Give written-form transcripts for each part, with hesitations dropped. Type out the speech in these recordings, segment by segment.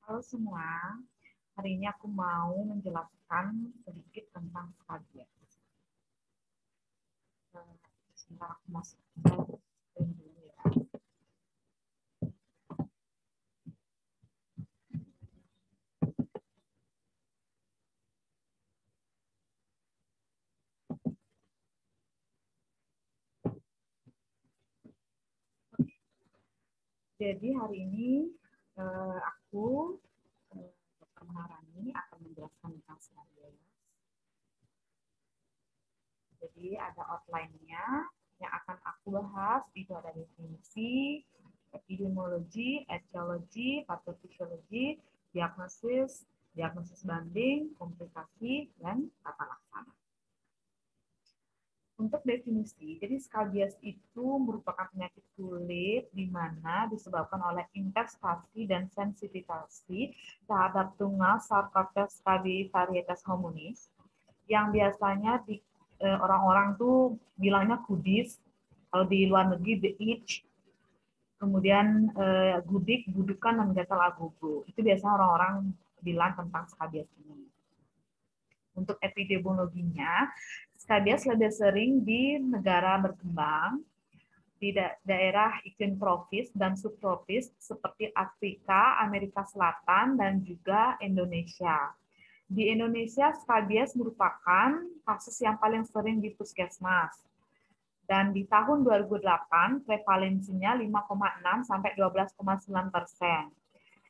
Halo semua, hari ini aku mau menjelaskan sedikit tentang skabies. Sebentar aku masuk ke screen dulu ya. Jadi hari ini aku Dr. Maharani akan menjelaskan tentang skabies. Jadi ada outline-nya yang akan aku bahas, itu ada definisi, epidemiologi, etiologi, patofisiologi, diagnosis, diagnosis banding, komplikasi, dan tata laksana. Untuk definisi, jadi skabies itu merupakan penyakit kulit di mana disebabkan oleh infeksi dan sensititasi terhadap tunggal Sarcoptes scabiei varietas hominis yang biasanya di orang-orang tuh bilangnya kudis, kalau di luar negeri the itch, kemudian gudik, gudukan, dan gatal agogo. Itu biasanya orang-orang bilang tentang skabies ini. Untuk epidemiologinya, skabies lebih sering di negara berkembang, di daerah iklim tropis dan subtropis seperti Afrika, Amerika Selatan, dan juga Indonesia. Di Indonesia, skabies merupakan kasus yang paling sering di puskesmas. Dan di tahun 2008, prevalensinya 5,6 sampai 12,9%.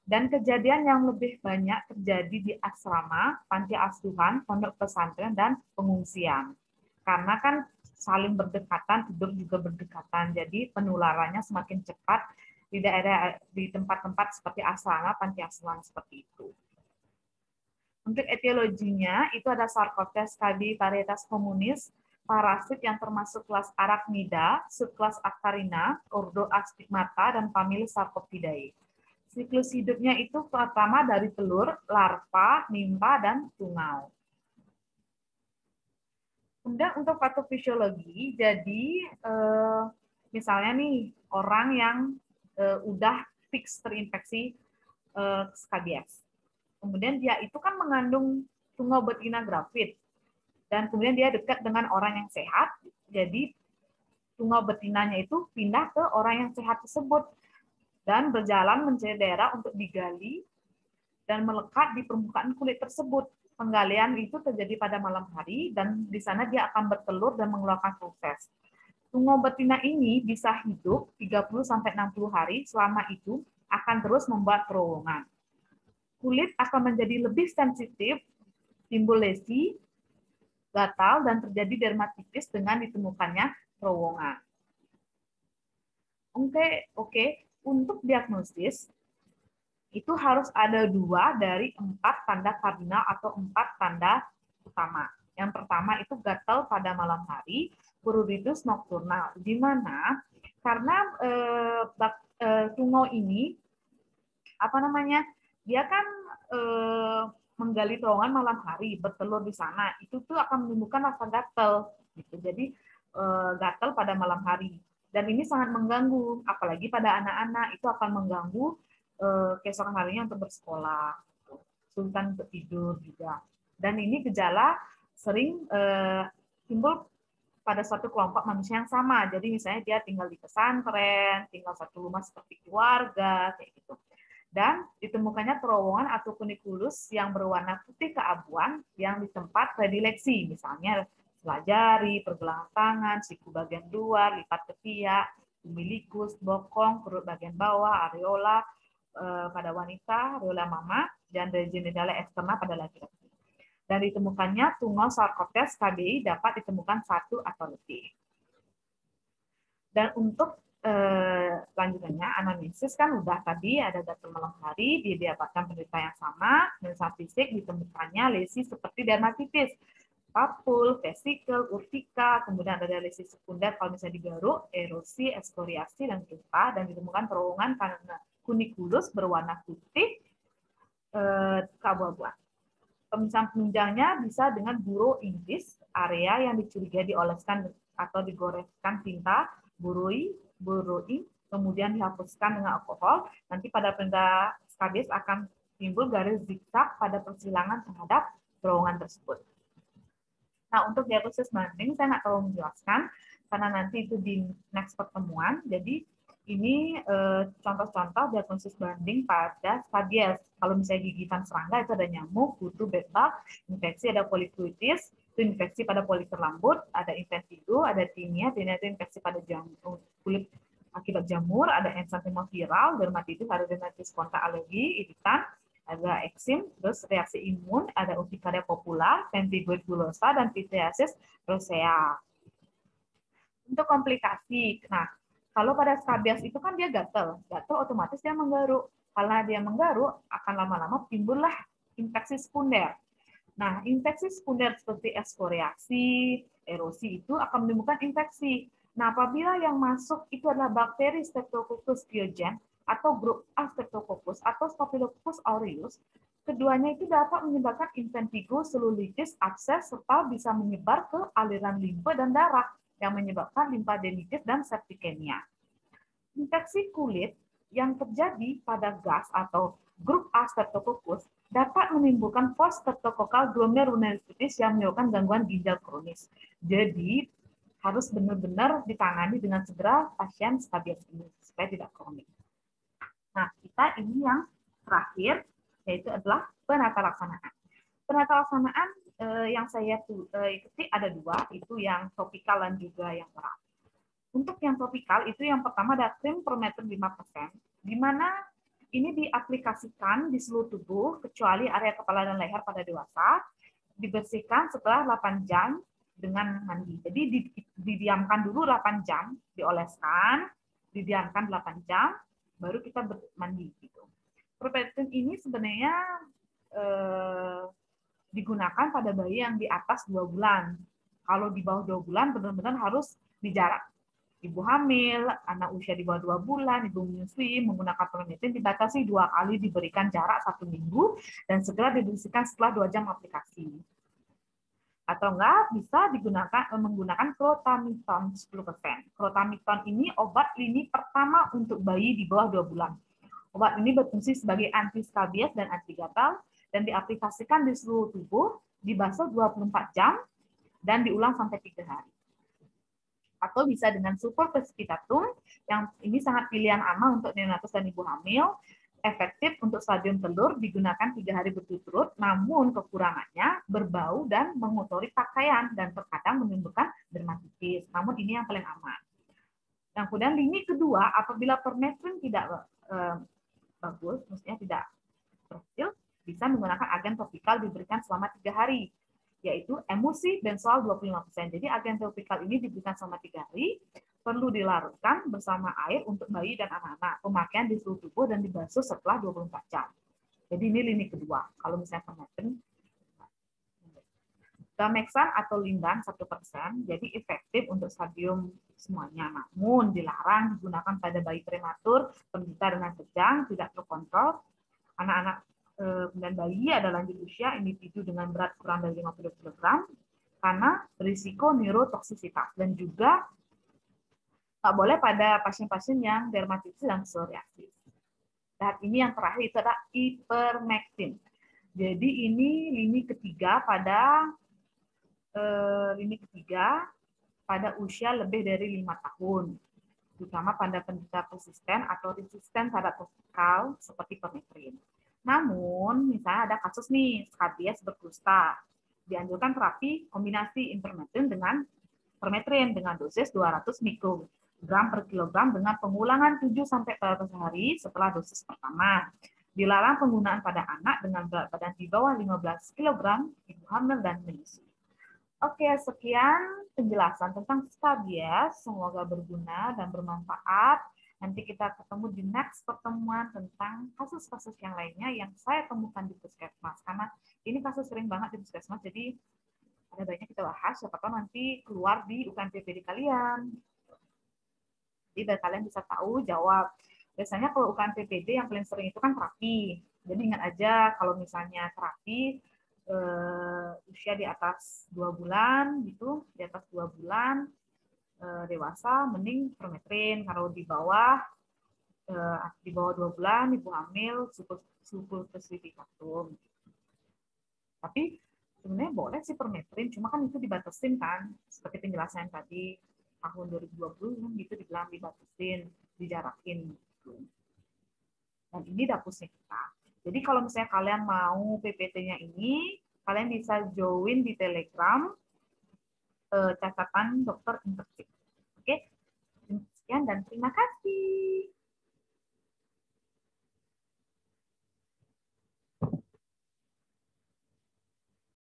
Dan kejadian yang lebih banyak terjadi di asrama, panti asuhan, pondok pesantren, dan pengungsian. Karena kan saling berdekatan, tidur juga berdekatan, jadi penularannya semakin cepat di daerah di tempat-tempat seperti asrama, panti asuhan seperti itu. Untuk etiologinya, itu ada Sarcoptes scabiei varietas hominis, parasit yang termasuk kelas Arachnida, subkelas Actarina, ordo Astigmata, dan famili Sarcopidae. Siklus hidupnya itu pertama dari telur, larva, nimpa, dan tungau. Kemudian untuk patofisiologi, jadi misalnya nih orang yang udah fix terinfeksi skabies. Kemudian dia itu kan mengandung tungau betina gravid, dan kemudian dia dekat dengan orang yang sehat, jadi tungau betinanya itu pindah ke orang yang sehat tersebut dan berjalan mencari daerah untuk digali dan melekat di permukaan kulit tersebut. Penggalian itu terjadi pada malam hari dan di sana dia akan bertelur dan mengeluarkan feses. Tungau betina ini bisa hidup 30-60 hari, selama itu akan terus membuat terowongan. Kulit akan menjadi lebih sensitif, timbul lesi, gatal, dan terjadi dermatitis dengan ditemukannya terowongan. Oke. Untuk diagnosis, itu harus ada 2 dari 4 tanda kardinal atau 4 tanda utama. Yang pertama itu gatal pada malam hari, pruritus nocturnal. Di mana? Karena tungau ini dia kan menggali terowongan malam hari, bertelur di sana. Itu tuh akan menimbulkan rasa gatal gitu. Jadi gatal pada malam hari. Dan ini sangat mengganggu, apalagi pada anak-anak, itu akan mengganggu keesokan harinya untuk bersekolah, kesulitan untuk tidur juga. Dan ini gejala sering timbul pada suatu kelompok manusia yang sama. Jadi misalnya dia tinggal di pesantren, tinggal satu rumah seperti keluarga, kayak gitu. Dan ditemukannya terowongan atau kunikulus yang berwarna putih keabuan yang di tempat predileksi, misalnya selajari, pergelangan tangan, siku bagian luar, lipat ketiak, umbilikus, bokong, perut bagian bawah, areola, pada wanita, areola mama, dan genitalia eksterna pada laki-laki. Dan ditemukannya tungau Sarcoptes scabiei dapat ditemukan 1 atau lebih. Dan untuk lanjutannya, anamnesis kan udah tadi ada gatal malam hari, didapatkan penderita yang sama, dan saat fisik ditemukannya lesi seperti dermatitis, papul, vesikel, urtika, kemudian ada lesi sekunder kalau misalnya digaruk, erosi, ekskoriasi, dan luka, dan ditemukan terowongan karena kunikulus berwarna putih keabu-abuan. Pemisahan penunjangnya bisa dengan buro Inggris, area yang dicurigai dioleskan atau digoreskan tinta, buroi, kemudian dihapuskan dengan alkohol. Nanti pada penderita skabies akan timbul garis zigzag pada persilangan terhadap terowongan tersebut. Nah, untuk diagnosis banding saya nggak terlalu menjelaskan karena nanti itu di next pertemuan. Jadi ini contoh-contoh diagnosis banding pada skabies. Kalau misalnya gigitan serangga itu ada nyamuk, kutu, beta, infeksi ada polikulitis, itu infeksi pada poliker lambut, ada impetigo, ada tinea, tinea itu infeksi pada kulit akibat jamur, ada enzima viral, dermatitis, ada dermatitis kontak alergi, iritan, ada eksim, terus reaksi imun, ada urtikaria popular, pemphigoid bullosa, dan pityriasis rosea. Untuk komplikasi, nah kalau pada skabies itu kan dia gatal otomatis dia menggaruk. Kalau dia menggaruk, akan lama-lama timbullah infeksi sekunder. Nah, infeksi sekunder seperti ekskoriasi, erosi itu akan menimbulkan infeksi. Nah, apabila yang masuk itu adalah bakteri Streptococcus pyogen atau grup A Streptococcus atau Staphylococcus aureus, keduanya itu dapat menyebabkan impetigo, selulitis, abses, serta bisa menyebar ke aliran limfe dan darah yang menyebabkan limfadenitis dan septikemia. Infeksi kulit yang terjadi pada gas atau grup A Streptococcus dapat menimbulkan post-streptococcal glomerulonefritis yang menyebabkan gangguan ginjal kronis. Jadi, harus benar-benar ditangani dengan segera pasien skabies ini, supaya tidak kronik. Nah, kita ini yang terakhir, yaitu adalah penata laksanaan. Penata laksanaan yang saya ikuti ada dua, itu yang topikal dan juga yang oral. Untuk yang topikal, itu yang pertama ada krim permethrin 5%, di mana ini diaplikasikan di seluruh tubuh, kecuali area kepala dan leher pada dewasa, dibersihkan setelah 8 jam dengan mandi. Jadi didiamkan dulu 8 jam, dioleskan, didiamkan 8 jam, baru kita mandi. Gitu. Permethrin ini sebenarnya digunakan pada bayi yang di atas 2 bulan. Kalau di bawah 2 bulan, benar-benar harus dijarak. Ibu hamil, anak usia di bawah 2 bulan, ibu menyusui, menggunakan permethrin dibatasi 2 kali diberikan jarak 1 minggu, dan segera dibersihkan setelah 2 jam aplikasi. Atau enggak, bisa menggunakan clotamicton 10%. Clotamicton ini obat lini pertama untuk bayi di bawah 2 bulan. Obat ini berfungsi sebagai anti-skabies dan anti-gatal, dan diaplikasikan di seluruh tubuh, dibasuh 24 jam, dan diulang sampai 3 hari. Atau bisa dengan sulfur precipitatum, yang ini sangat pilihan aman untuk neonatus dan ibu hamil, efektif untuk stadium telur, digunakan 3 hari berturut-turut, namun kekurangannya berbau dan mengotori pakaian, dan terkadang menimbulkan dermatitis. Namun ini yang paling aman. Yang kemudian lini kedua, apabila permethrin tidak bagus, maksudnya tidak berhasil, bisa menggunakan agen topikal diberikan selama 3 hari. Yaitu emulsi benzoal 25%. Jadi agen topikal ini diberikan selama 3 hari, perlu dilarutkan bersama air untuk bayi dan anak-anak. Pemakaian di seluruh tubuh dan dibasuh setelah 24 jam. Jadi ini lini kedua. Kalau misalnya permethrin, Gamexan atau lindan 1%, jadi efektif untuk stadium semuanya. Namun dilarang digunakan pada bayi prematur, penderita dengan kejang, tidak terkontrol, anak-anak dan bayi ada lanjut usia, individu dengan berat kurang dari 50 kg, karena risiko neurotoksisitas, dan juga nggak boleh pada pasien-pasien yang dermatitis dan psoriasis. Dan ini yang terakhir itu adalah ivermectin. Jadi ini lini ketiga pada usia lebih dari 5 tahun, terutama pada penderita persisten atau resisten terhadap topikal seperti permethrin. Namun, misalnya ada kasus nih, skabies berkusta. Dianjurkan terapi kombinasi ivermectin dengan permethrin dengan dosis 200 mikrogram per kilogram dengan pengulangan 7-8 hari setelah dosis pertama. Dilarang penggunaan pada anak dengan berat badan di bawah 15 kg, ibu hamil, dan menyusui. Oke, sekian penjelasan tentang skabies. Semoga berguna dan bermanfaat. Nanti kita ketemu di next pertemuan tentang kasus-kasus yang lainnya yang saya temukan di puskesmas. Karena ini kasus sering banget di puskesmas, jadi ada baiknya kita bahas. Siapa tahu nanti keluar di UKM-PPD kalian. Jadi biar kalian bisa tahu, jawab. Biasanya kalau UKM-PPD yang paling sering itu kan terapi. Jadi ingat aja kalau misalnya terapi, usia di atas 2 bulan, gitu, di atas 2 bulan, dewasa, mending permethrin. Kalau di bawah di bawah 2 bulan, ibu hamil, supurtosifikatum. Tapi sebenarnya boleh sih permetrin, cuma kan itu dibatasin kan, seperti penjelasan tadi tahun 2020 kan gitu dibilang dibatasin, dijarakin gitu. Dan ini dapusnya kita. Jadi kalau misalnya kalian mau PPT-nya ini, kalian bisa join di Telegram catatan dokter internship. Oke, sekian dan terima kasih.